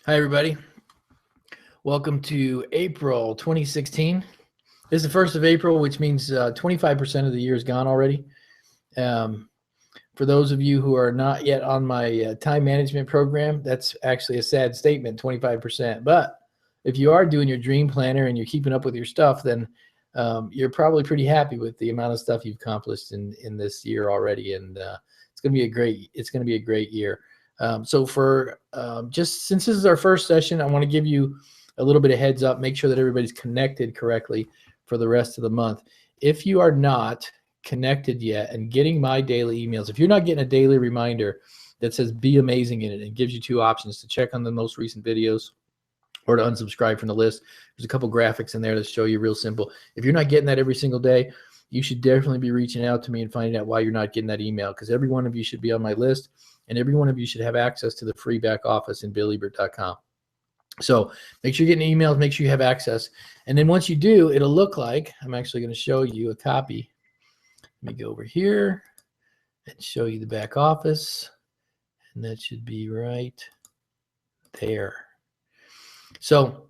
Hi, everybody. Welcome to April 2016. This is the 1st of April, which means 25% of the year is gone already. For those of you who are not yet on my time management program, that's actually a sad statement, 25%. But if you are doing your dream planner and you're keeping up with your stuff, then you're probably pretty happy with the amount of stuff you've accomplished in this year already. And it's going to be a great year. So for just since this is our first session, I want to give you a little bit of heads up, make sure that everybody's connected correctly for the rest of the month. If you are not connected yet and getting my daily emails, if you're not getting a daily reminder that says be amazing in it and gives you two options to check on the most recent videos or to unsubscribe from the list, there's a couple graphics in there that show you real simple. If you're not getting that every single day, you should definitely be reaching out to me and finding out why you're not getting that email, because every one of you should be on my list and every one of you should have access to the free back office in BillEbert.com. So make sure you're getting emails, make sure you have access. And then once you do, it'll look like, I'm actually going to show you a copy. Let me go over here and show you the back office. And that should be right there. So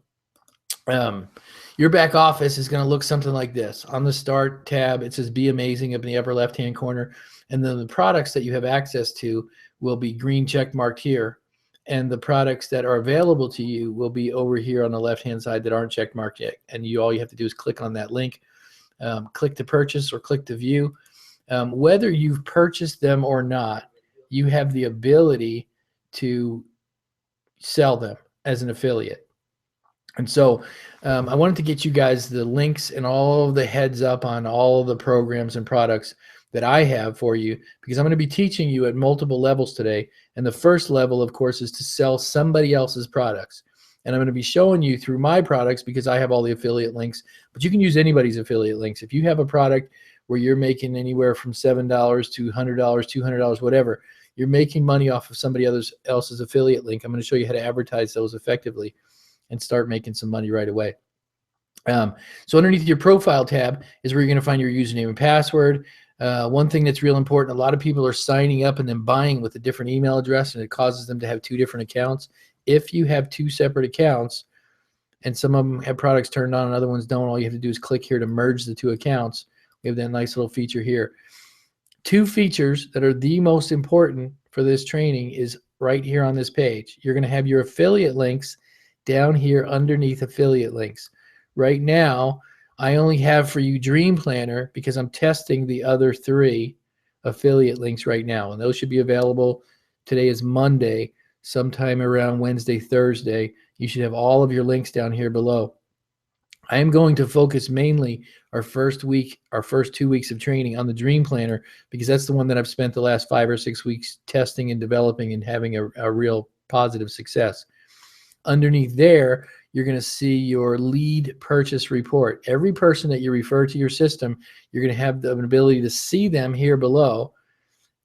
your back office is going to look something like this. On the Start tab, it says Be Amazing up in the upper left-hand corner. And then the products that you have access to will be green check marked here. And the products that are available to you will be over here on the left-hand side that aren't check marked yet. And all you have to do is click on that link, click to purchase or click to view. Whether you've purchased them or not, you have the ability to sell them as an affiliate. And so I wanted to get you guys the links and all of the heads up on all of the programs and products that I have for you, because I'm going to be teaching you at multiple levels today. And the first level, of course, is to sell somebody else's products. And I'm going to be showing you through my products because I have all the affiliate links, but you can use anybody's affiliate links. If you have a product where you're making anywhere from $7 to $100, $200, whatever, you're making money off of somebody else's affiliate link. I'm going to show you how to advertise those effectively and start making some money right away. So underneath your profile tab is where you're going to find your username and password. One thing that's real important, a lot of people are signing up and then buying with a different email address, and it causes them to have two different accounts. If you have two separate accounts and some of them have products turned on and other ones don't, all you have to do is click here to merge the two accounts. We have that nice little feature here. Two features that are the most important for this training is right here on this page. You're going to have your affiliate links down here underneath affiliate links. Right now, I only have for you Dream Planner because I'm testing the other three affiliate links right now. And those should be available. Today is Monday, sometime around Wednesday, Thursday. You should have all of your links down here below. I am going to focus mainly our first 2 weeks of training on the Dream Planner, because that's the one that I've spent the last 5 or 6 weeks testing and developing and having a real positive success. Underneath there, you're going to see your lead purchase report. Every person that you refer to your system, you're going to have the ability to see them here below.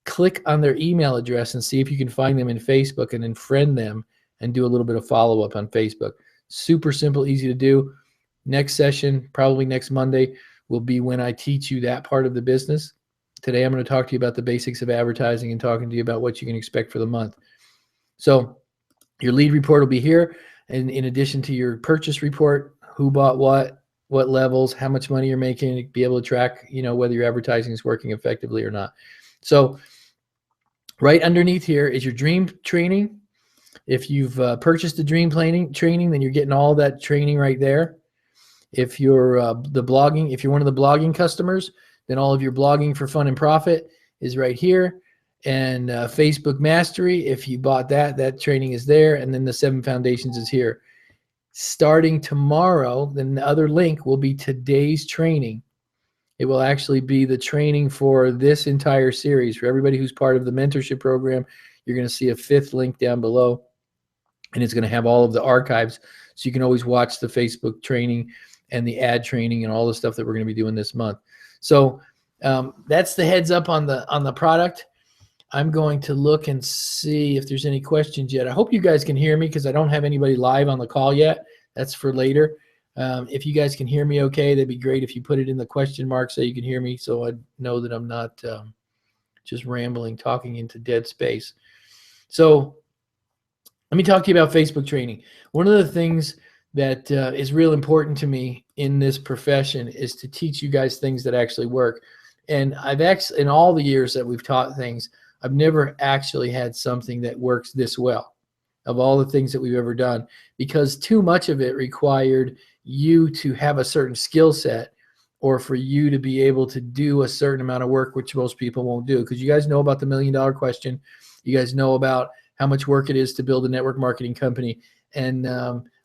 Click on their email address and see if you can find them in Facebook and then friend them and do a little bit of follow-up on Facebook. Super simple, easy to do. Next session, probably next Monday, will be when I teach you that part of the business. Today, I'm going to talk to you about the basics of advertising and talking to you about what you can expect for the month. So your lead report will be here. And in addition to your purchase report, who bought what levels, how much money you're making, be able to track, whether your advertising is working effectively or not. So right underneath here is your dream training. If you've purchased the dream training, then you're getting all that training right there. If you're if you're one of the blogging customers, then all of your blogging for fun and profit is right here. And Facebook Mastery, if you bought that training is there. And then the 7 Foundations is here. Starting tomorrow, then the other link will be today's training. It will actually be the training for this entire series. For everybody who's part of the mentorship program, you're going to see a 5th link down below. And it's going to have all of the archives. So you can always watch the Facebook training and the ad training and all the stuff that we're going to be doing this month. So that's the heads up on the product. I'm going to look and see if there's any questions yet. I hope you guys can hear me because I don't have anybody live on the call yet. That's for later. If you guys can hear me okay, that'd be great if you put it in the question mark so you can hear me, so I know that I'm not just rambling, talking into dead space. So Let me talk to you about Facebook training. One of the things that is real important to me in this profession is to teach you guys things that actually work. And I've actually, in all the years that we've taught things, I've never actually had something that works this well of all the things that we've ever done, because too much of it required you to have a certain skill set, or for you to be able to do a certain amount of work, which most people won't do. Because you guys know about the $1 million question. You guys know about how much work it is to build a network marketing company. And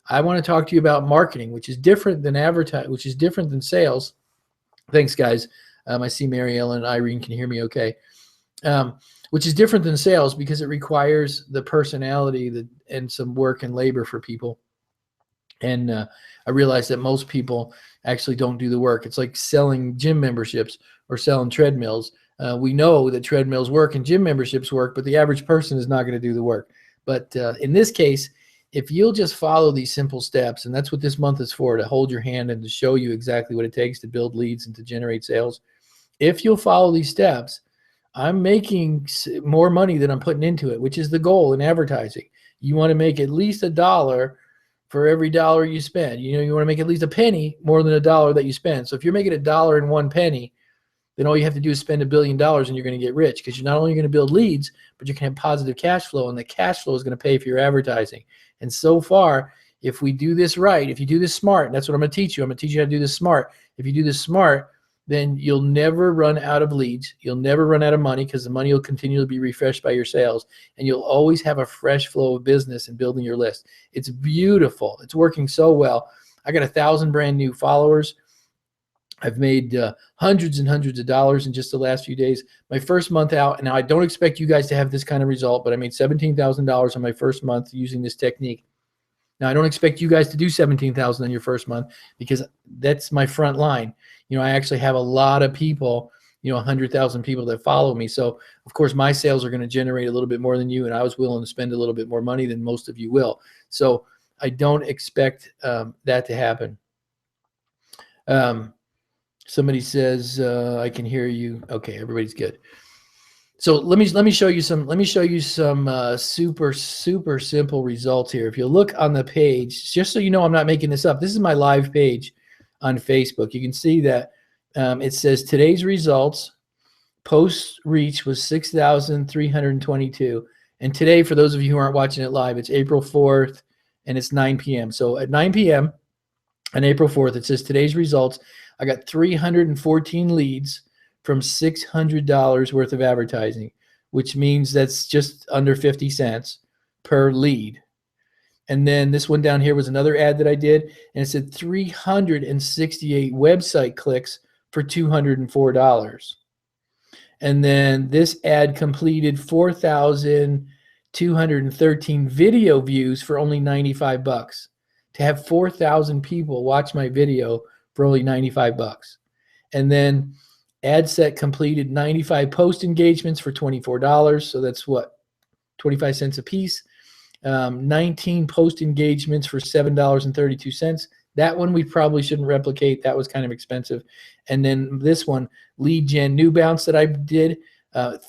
I want to talk to you about marketing, which is different than advertising, which is different than sales. Thanks, guys. I see Mary Ellen and Irene can hear me okay. Which is different than sales because it requires the personality and some work and labor for people. And I realized that most people actually don't do the work. It's like selling gym memberships or selling treadmills. We know that treadmills work and gym memberships work, but the average person is not going to do the work. But in this case, if you'll just follow these simple steps, and that's what this month is for, to hold your hand and to show you exactly what it takes to build leads and to generate sales. If you'll follow these steps, I'm making more money than I'm putting into it, which is the goal in advertising. You want to make at least $1 for every dollar you spend. You want to make at least a penny more than $1 that you spend. So if you're making $1.01, then all you have to do is spend $1 billion and you're going to get rich, because you're not only going to build leads, but you can have positive cash flow, and the cash flow is going to pay for your advertising. And so far, if we do this right, if you do this smart, and that's what I'm going to teach you. I'm going to teach you how to do this smart. If you do this smart, then you'll never run out of leads. You'll never run out of money, because the money will continue to be refreshed by your sales, and you'll always have a fresh flow of business in building your list. It's beautiful. It's working so well. I got 1,000 brand new followers. I've made hundreds and hundreds of dollars in just the last few days. My first month out, and now I don't expect you guys to have this kind of result, but I made $17,000 on my first month using this technique. Now, I don't expect you guys to do $17,000 on your first month, because that's my front line. I actually have a lot of people, 100,000 people that follow me. So, of course, my sales are going to generate a little bit more than you, and I was willing to spend a little bit more money than most of you will. So I don't expect that to happen. Somebody says, I can hear you. Okay, everybody's good. So let me show you some super simple results here. If you look on the page, just so you know I'm not making this up, this is my live page on Facebook. You can see that it says today's results, post reach was 6,322. And today, for those of you who aren't watching it live, it's April 4th and it's 9 p.m. So at 9 p.m. on April 4th, it says today's results. I got 314 leads from $600 worth of advertising, which means that's just under 50 cents per lead. And then this one down here was another ad that I did, and it said 368 website clicks for $204. And then this ad completed 4,213 video views for only $95. To have 4,000 people watch my video for only $95. And then ad set completed 95 post engagements for $24. So that's what, 25 cents a piece. 19 post engagements for $7.32. That one we probably shouldn't replicate. That was kind of expensive. And then this one, lead gen new bounce that I did,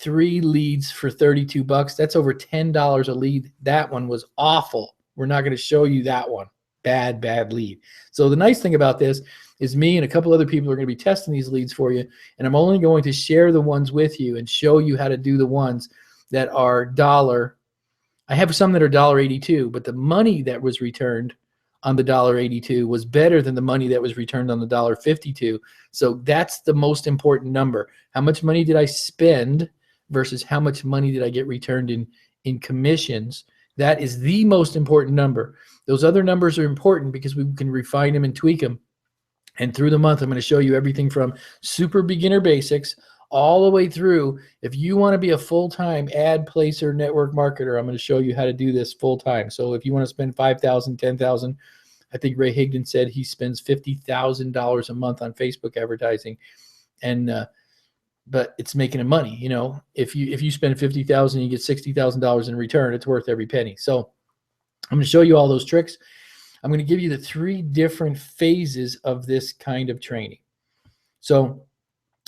3 leads for $32. That's over $10 a lead. That one was awful. We're not going to show you that one. Bad lead. So the nice thing about this is me and a couple other people are going to be testing these leads for you, and I'm only going to share the ones with you and show you how to do the ones that are dollar. I have some that are $1.82, but the money that was returned on the $1.82 was better than the money that was returned on the $1.52. So that's the most important number. How much money did I spend versus how much money did I get returned in commissions? That is the most important number. Those other numbers are important because we can refine them and tweak them. And through the month, I'm going to show you everything from super beginner basics all the way through. If you want to be a full-time ad placer network marketer, I'm going to show you how to do this full-time. So if you want to spend $5,000, $10,000, I think Ray Higdon said he spends $50,000 a month on Facebook advertising, and but it's making him money. If you spend $50,000, you get $60,000 in return. It's worth every penny. So I'm going to show you all those tricks. I'm going to give you the 3 different phases of this kind of training. So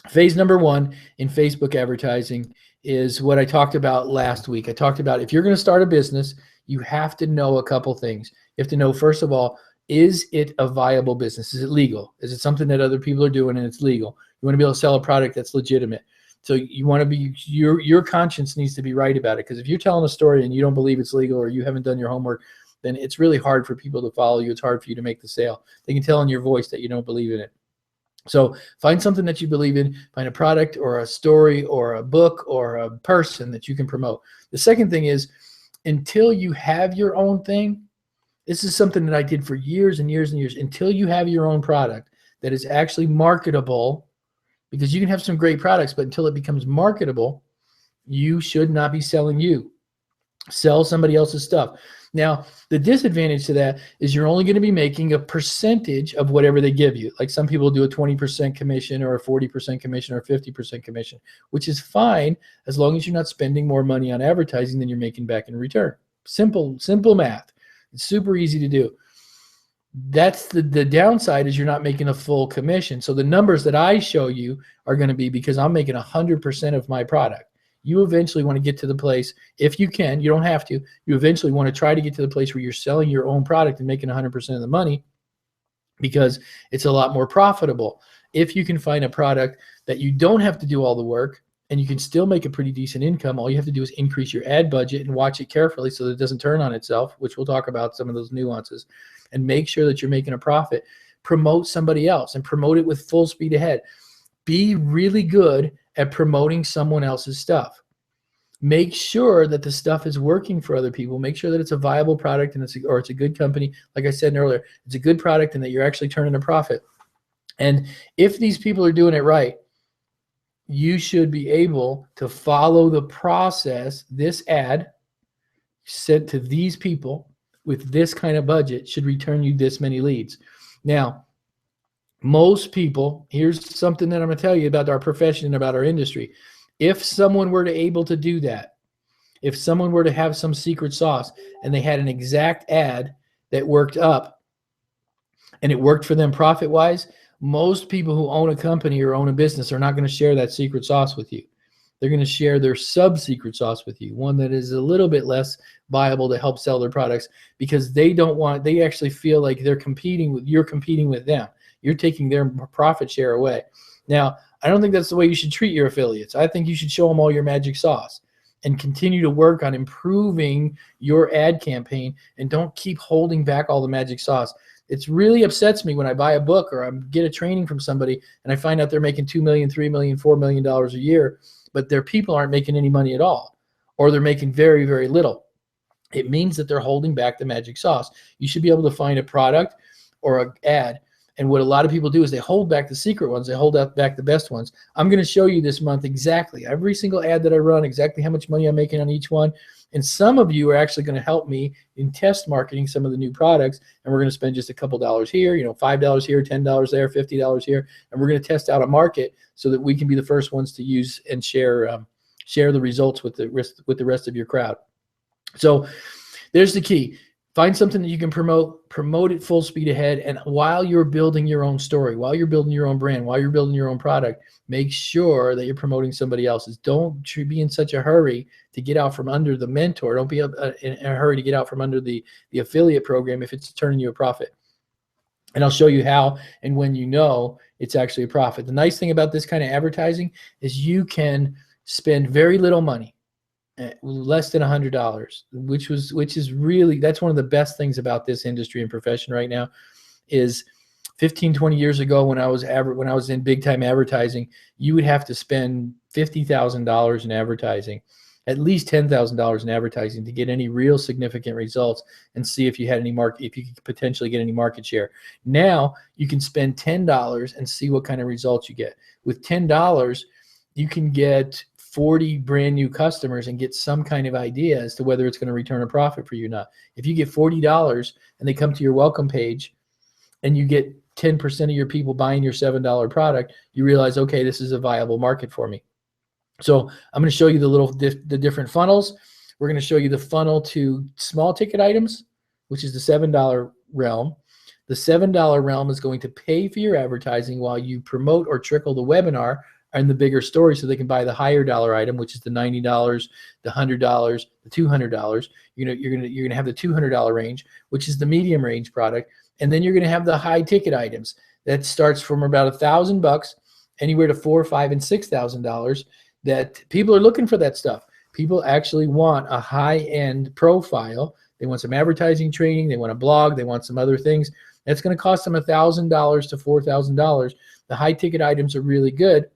phase number 1 in Facebook advertising is what I talked about last week. I talked about if you're going to start a business, you have to know a couple things. You have to know, first of all, is it a viable business? Is it legal? Is it something that other people are doing and it's legal? You want to be able to sell a product that's legitimate. So you want to be, your conscience needs to be right about it. Because if you're telling a story and you don't believe it's legal or you haven't done your homework, then it's really hard for people to follow you. It's hard for you to make the sale. They can tell in your voice that you don't believe in it. So find something that you believe in, find a product or a story or a book or a person that you can promote. The second thing is, until you have your own thing, this is something that I did for years and years and years, until you have your own product that is actually marketable, because you can have some great products, but until it becomes marketable, you should not be selling you. Sell somebody else's stuff. Now, the disadvantage to that is you're only going to be making a percentage of whatever they give you. Like some people do a 20% commission or a 40% commission or a 50% commission, which is fine as long as you're not spending more money on advertising than you're making back in return. Simple math. It's super easy to do. That's the downside, is you're not making a full commission. So the numbers that I show you are going to be because I'm making 100% of my product. You eventually want to get to the place, if you can, you don't have to, you eventually want to try to get to the place where you're selling your own product and making 100% of the money, because it's a lot more profitable. If you can find a product that you don't have to do all the work and you can still make a pretty decent income, all you have to do is increase your ad budget and watch it carefully so that it doesn't turn on itself, which we'll talk about some of those nuances, and make sure that you're making a profit. Promote somebody else and promote it with full speed ahead. Be really good at promoting someone else's stuff. Make sure that the stuff is working for other people. Make sure that it's a viable product and it's a good company. Like I said earlier, it's a good product and that you're actually turning a profit. And if these people are doing it right, you should be able to follow the process. This ad sent to these people with this kind of budget should return you this many leads. Now, most people, here's something that I'm going to tell you about our profession and about our industry. If someone were to able to do that, if someone were to have some secret sauce and they had an exact ad that worked up and it worked for them profit-wise, most people who own a company or own a business are not going to share that secret sauce with you. They're going to share their sub-secret sauce with you, one that is a little bit less viable to help sell their products, because they actually feel like you're competing with them. You're taking their profit share away. Now, I don't think that's the way you should treat your affiliates. I think you should show them all your magic sauce and continue to work on improving your ad campaign, and don't keep holding back all the magic sauce. It really upsets me when I buy a book or I get a training from somebody and I find out they're making $2 million, $3 million, $4 million a year, but their people aren't making any money at all, or they're making very, very little. It means that they're holding back the magic sauce. You should be able to find a product or an ad, and what a lot of people do is they hold back the secret ones. They hold back the best ones. I'm going to show you this month exactly every single ad that I run, exactly how much money I'm making on each one. And some of you are actually going to help me in test marketing some of the new products, and we're going to spend just a couple dollars here, $5 here, $10 there, $50 here, and we're going to test out a market so that we can be the first ones to use and share the results with the rest of your crowd. So there's the key. Find something that you can promote it full speed ahead. And while you're building your own story, while you're building your own brand, while you're building your own product, make sure that you're promoting somebody else's. Don't be in such a hurry to get out from under the mentor. Don't be in a hurry to get out from under the affiliate program if it's turning you a profit. And I'll show you how and when you know it's actually a profit. The nice thing about this kind of advertising is you can spend very little money, less than $100, which is really, that's one of the best things about this industry and profession right now. Is 15, 20 years ago, when I was in big time advertising, you would have to spend $50,000 in advertising, at least $10,000 in advertising, to get any real significant results and see if you had if you could potentially get any market share. Now you can spend $10 and see what kind of results you get. With $10, you can get 40 brand new customers and get some kind of idea as to whether it's going to return a profit for you or not. If you get $40 and they come to your welcome page and you get 10% of your people buying your $7 product, you realize, okay, this is a viable market for me. So I'm going to show you the different funnels. We're going to show you the funnel to small ticket items, which is the $7 realm. The $7 realm is going to pay for your advertising while you promote or trickle the webinar in the bigger stores so they can buy the higher dollar item, which is the $90, the $100, the $200. You're gonna have the $200 range, which is the medium range product, and then you're gonna have the high ticket items that starts from about $1,000 anywhere to $4,000, $5,000, and $6,000. That people are looking for that stuff. People actually want a high-end profile. They want some advertising training. They want a blog. They want some other things. That's going to cost them $1,000 to $4,000. The high-ticket items are really good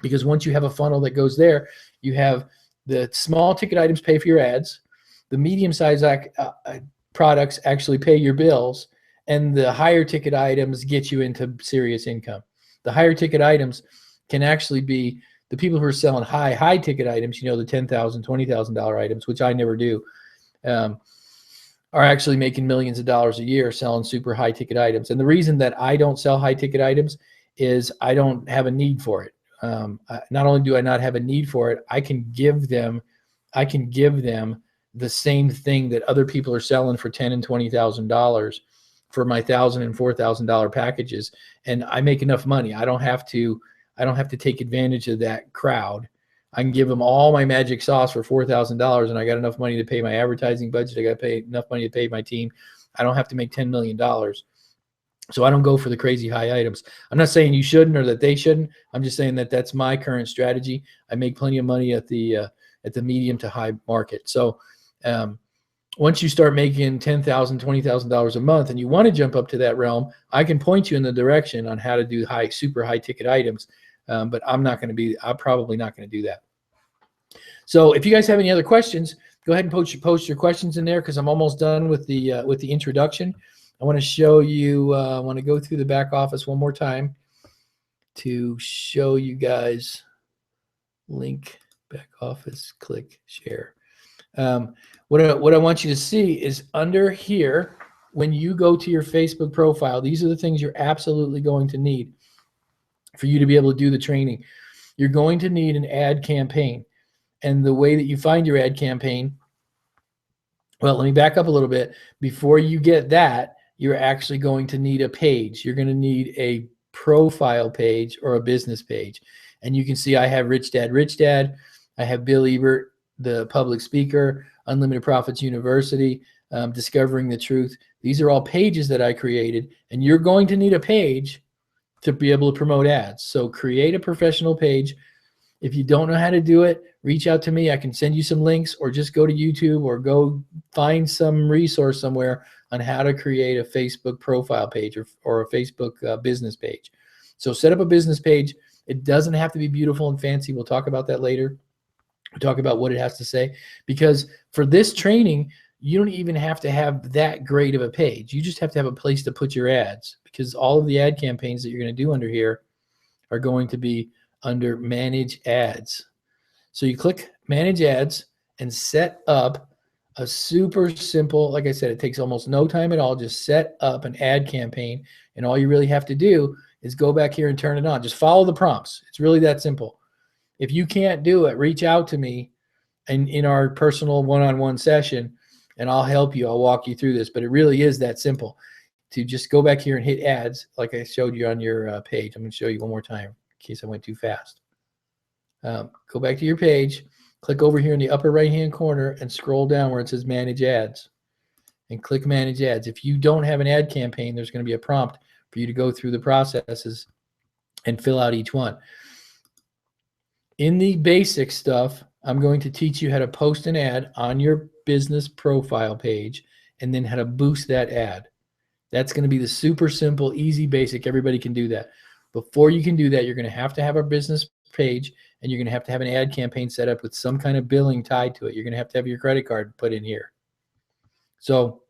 because once you have a funnel that goes there, you have the small ticket items pay for your ads, the medium-sized products actually pay your bills, and the higher ticket items get you into serious income. The higher ticket items can actually be the people who are selling high ticket items, the $10,000, $20,000 items, which I never do, are actually making millions of dollars a year selling super high ticket items. And the reason that I don't sell high ticket items is I don't have a need for it. Not only do I not have a need for it, I can give them the same thing that other people are selling for $10,000 and $20,000 for my $1,000 and $4,000 packages, and I make enough money. I don't have to take advantage of that crowd. I can give them all my magic sauce for $4,000, and I got enough money to pay my advertising budget. I got to pay enough money to pay my team. I don't have to make $10 million. So I don't go for the crazy high items. I'm not saying you shouldn't or that they shouldn't. I'm just saying that that's my current strategy. I make plenty of money at the medium to high market. So once you start making $10,000, $20,000 a month, and you want to jump up to that realm, I can point you in the direction on how to do super high ticket items. But I'm probably not going to do that. So if you guys have any other questions, go ahead and post your questions in there, because I'm almost done with the introduction. I want to show you, I want to go through the back office one more time to show you guys. Link, back office, click, share. What I want you to see is under here, when you go to your Facebook profile, these are the things you're absolutely going to need for you to be able to do the training. You're going to need an ad campaign. And the way that you find your ad campaign, well, let me back up a little bit. Before you get that, you're actually going to need a page. You're going to need a profile page or a business page. And you can see I have Rich Dad. I have Bill Ebert, the public speaker, Unlimited Profits University, Discovering the Truth. These are all pages that I created, and you're going to need a page to be able to promote ads. So create a professional page. If you don't know how to do it, reach out to me. I can send you some links, or just go to YouTube or go find some resource somewhere on how to create a Facebook profile page or a Facebook business page. So set up a business page. It doesn't have to be beautiful and fancy. We'll talk about that later. We'll talk about what it has to say, because for this training, you don't even have to have that great of a page. You just have to have a place to put your ads, because all of the ad campaigns that you're going to do under here are going to be under Manage Ads. So you click Manage Ads and set up a super simple, like I said, it takes almost no time at all. Just set up an ad campaign, and all you really have to do is go back here and turn it on. Just follow the prompts. It's really that simple. If you can't do it, reach out to me in our personal one-on-one session, and I'll help you. I'll walk you through this, but it really is that simple to just go back here and hit ads like I showed you on your page. I'm going to show you one more time in case I went too fast. Go back to your page, click over here in the upper right-hand corner and scroll down where it says Manage Ads, and click Manage Ads. If you don't have an ad campaign, there's going to be a prompt for you to go through the processes and fill out each one. In the basic stuff, I'm going to teach you how to post an ad on your business profile page and then how to boost that ad. That's going to be the super simple, easy, basic. Everybody can do that. Before you can do that, you're going to have a business page, and you're going to have an ad campaign set up with some kind of billing tied to it. You're going to have your credit card put in here. So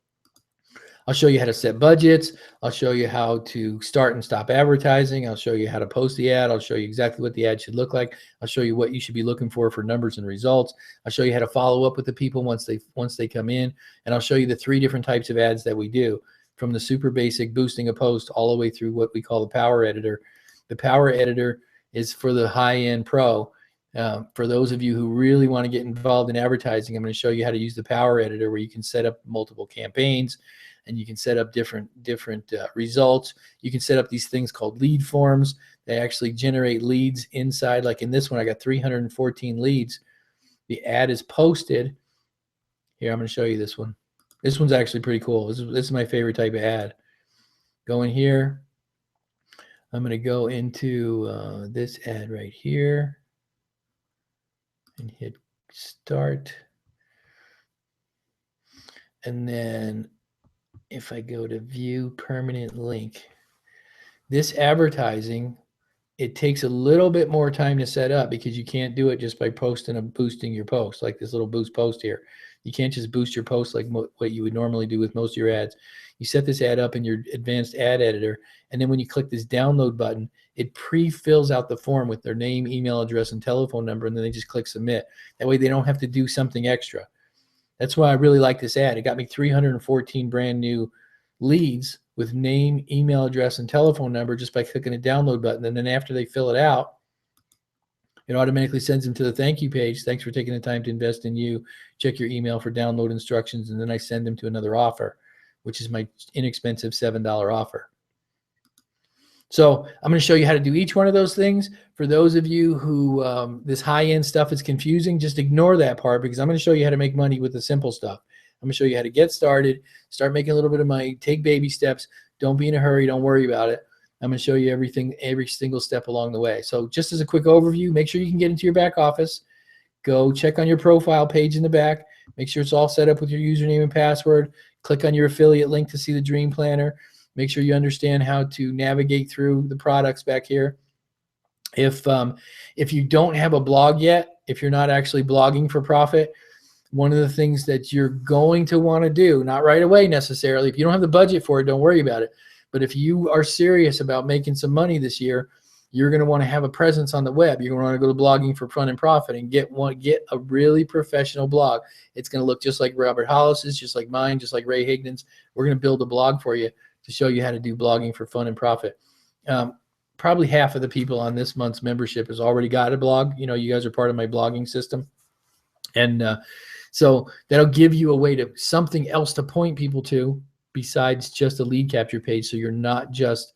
I'll show you how to set budgets. I'll show you how to start and stop advertising. I'll show you how to post the ad. I'll show you exactly what the ad should look like. I'll show you what you should be looking for numbers and results. I'll show you how to follow up with the people once they come in. And I'll show you the 3 different types of ads that we do, from the super basic boosting a post all the way through what we call the Power Editor. The Power Editor is for the high-end pro. For those of you who really want to get involved in advertising, I'm going to show you how to use the Power Editor, where you can set up multiple campaigns and you can set up different results. You can set up these things called lead forms. They actually generate leads inside. Like in this one, I got 314 leads. The ad is posted. Here, I'm going to show you this one. This one's actually pretty cool. This is my favorite type of ad. Go in here. I'm going to go into this ad right here and hit start. And then if I go to view permanent link, this advertising, it takes a little bit more time to set up because you can't do it just by boosting your post, like this little boost post here. You can't just boost your post like what you would normally do with most of your ads. You set this ad up in your advanced ad editor, and then when you click this download button, it pre-fills out the form with their name, email address, and telephone number, and then they just click submit. That way they don't have to do something extra. That's why I really like this ad. It got me 314 brand new leads with name, email address, and telephone number just by clicking the download button. And then after they fill it out, it automatically sends them to the thank you page. Thanks for taking the time to invest in you. Check your email for download instructions. And then I send them to another offer, which is my inexpensive $7 offer. So I'm going to show you how to do each one of those things. For those of you who this high-end stuff is confusing, just ignore that part, because I'm going to show you how to make money with the simple stuff. I'm going to show you how to get started, start making a little bit of money, take baby steps. Don't be in a hurry. Don't worry about it. I'm going to show you everything, every single step along the way. So just as a quick overview, make sure you can get into your back office. Go check on your profile page in the back. Make sure it's all set up with your username and password. Click on your affiliate link to see the Dream Planner. Make sure you understand how to navigate through the products back here. If you don't have a blog yet, if you're not actually blogging for profit, one of the things that you're going to want to do, not right away necessarily, if you don't have the budget for it, don't worry about it. But if you are serious about making some money this year, you're going to want to have a presence on the web. You're going to want to go to Blogging for Fun and Profit and get a really professional blog. It's going to look just like Robert Hollis's, just like mine, just like Ray Higdon's. We're going to build a blog for you to show you how to do blogging for fun and profit. Probably half of the people on this month's membership has already got a blog. You know, you guys are part of my blogging system. And so that'll give you a way to something else to point people to besides just a lead capture page. So you're not just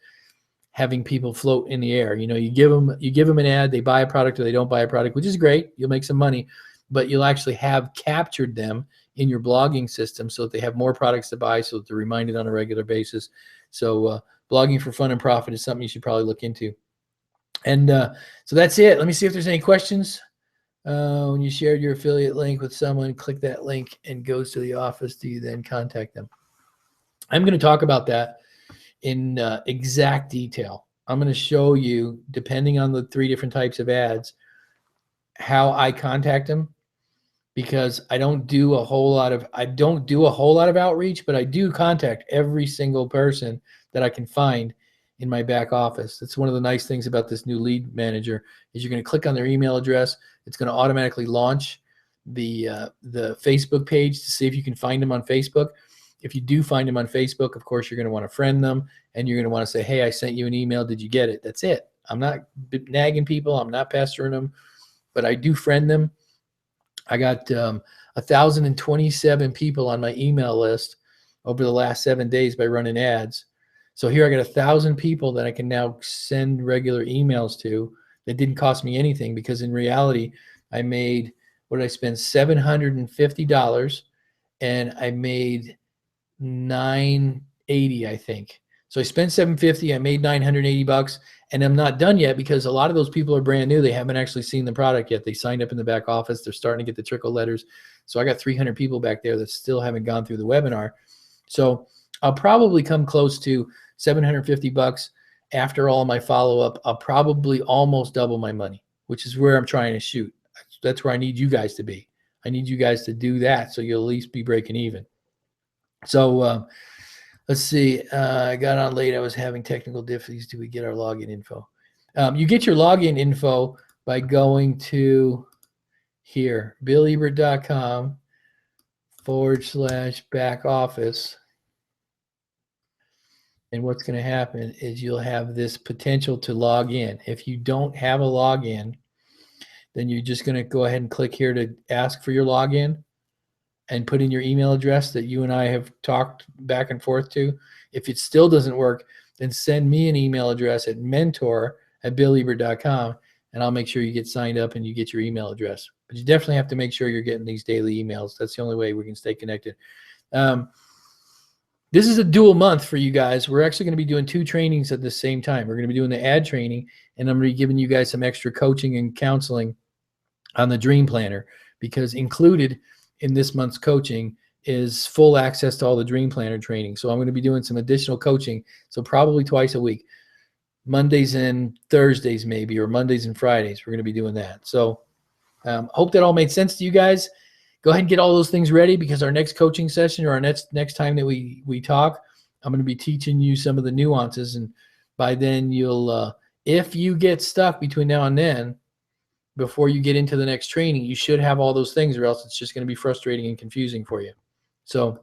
having people float in the air. You know, you give them an ad, they buy a product or they don't buy a product, which is great. You'll make some money, but you'll actually have captured them in your blogging system so that they have more products to buy, so that they're reminded on a regular basis. So blogging for fun and profit is something you should probably look into. And so that's it. Let me see if there's any questions. When you shared your affiliate link with someone, click that link and goes to the office. Do you then contact them? I'm going to talk about that in exact detail. I'm going to show you, depending on the 3 different types of ads, how I contact them, because I don't do a whole lot of outreach, but I do contact every single person that I can find in my back office. That's one of the nice things about this new lead manager, is you're going to click on their email address. It's going to automatically launch the Facebook page to see if you can find them on Facebook. If you do find them on Facebook, of course, you're going to want to friend them, and you're going to want to say, hey, I sent you an email. Did you get it? That's it. I'm not nagging people. I'm not pestering them, but I do friend them. I got 1,027 people on my email list over the last 7 days by running ads. So here I got 1,000 people that I can now send regular emails to that didn't cost me anything, because in reality, I made, what did I spend? $750, and I made $980, I think. So I spent $750, I made $980, and I'm not done yet, because a lot of those people are brand new. They haven't actually seen the product yet. They signed up in the back office. They're starting to get the trickle letters. So I got 300 people back there that still haven't gone through the webinar. So I'll probably come close to $750 after all my follow-up. I'll probably almost double my money, which is where I'm trying to shoot. That's where I need you guys to be. I need you guys to do that, so you'll at least be breaking even. So let's see. I got on late. I was having technical difficulties. Do we get our login info? You get your login info by going to here, billebert.com/back office. And what's going to happen is you'll have this potential to log in. If you don't have a login, then you're just going to go ahead and click here to ask for your login and put in your email address that you and I have talked back and forth to. If it still doesn't work, then send me an email address at mentor@billebert.com, and I'll make sure you get signed up and you get your email address. But you definitely have to make sure you're getting these daily emails. That's the only way we can stay connected. This is a dual month for you guys. We're actually going to be doing 2 trainings at the same time. We're going to be doing the ad training, and I'm going to be giving you guys some extra coaching and counseling on the Dream Planner, because included in this month's coaching is full access to all the Dream Planner training. So I'm going to be doing some additional coaching. So probably twice a week, Mondays and Thursdays maybe, or Mondays and Fridays. We're going to be doing that. So hope that all made sense to you guys. Go ahead and get all those things ready, because our next coaching session, or our next time that we talk, I'm going to be teaching you some of the nuances. And by then you'll, if you get stuck between now and then, before you get into the next training, you should have all those things, or else it's just going to be frustrating and confusing for you. So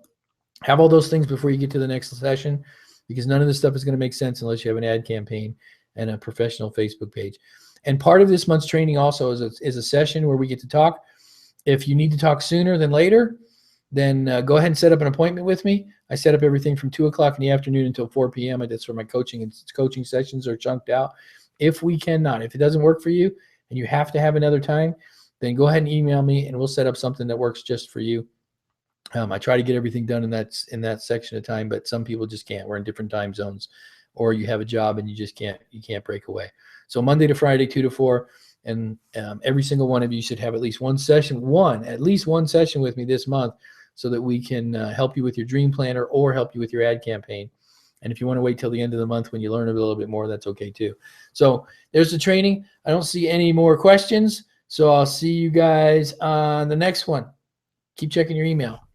have all those things before you get to the next session, because none of this stuff is going to make sense unless you have an ad campaign and a professional Facebook page. And part of this month's training also is a session where we get to talk. If you need to talk sooner than later, then go ahead and set up an appointment with me. I set up everything from 2 o'clock in the afternoon until 4 p.m. That's where my coaching sessions are chunked out. If it doesn't work for you and you have to have another time, then go ahead and email me and we'll set up something that works just for you. I try to get everything done in that section of time, but some people just can't. We're in different time zones, or you have a job and you can't break away. So Monday to Friday, 2 to 4, and every single one of you should have at least one session with me this month, so that we can help you with your Dream Planner or help you with your ad campaign. And if you want to wait till the end of the month when you learn a little bit more, that's okay too. So there's the training. I don't see any more questions, so I'll see you guys on the next one. Keep checking your email.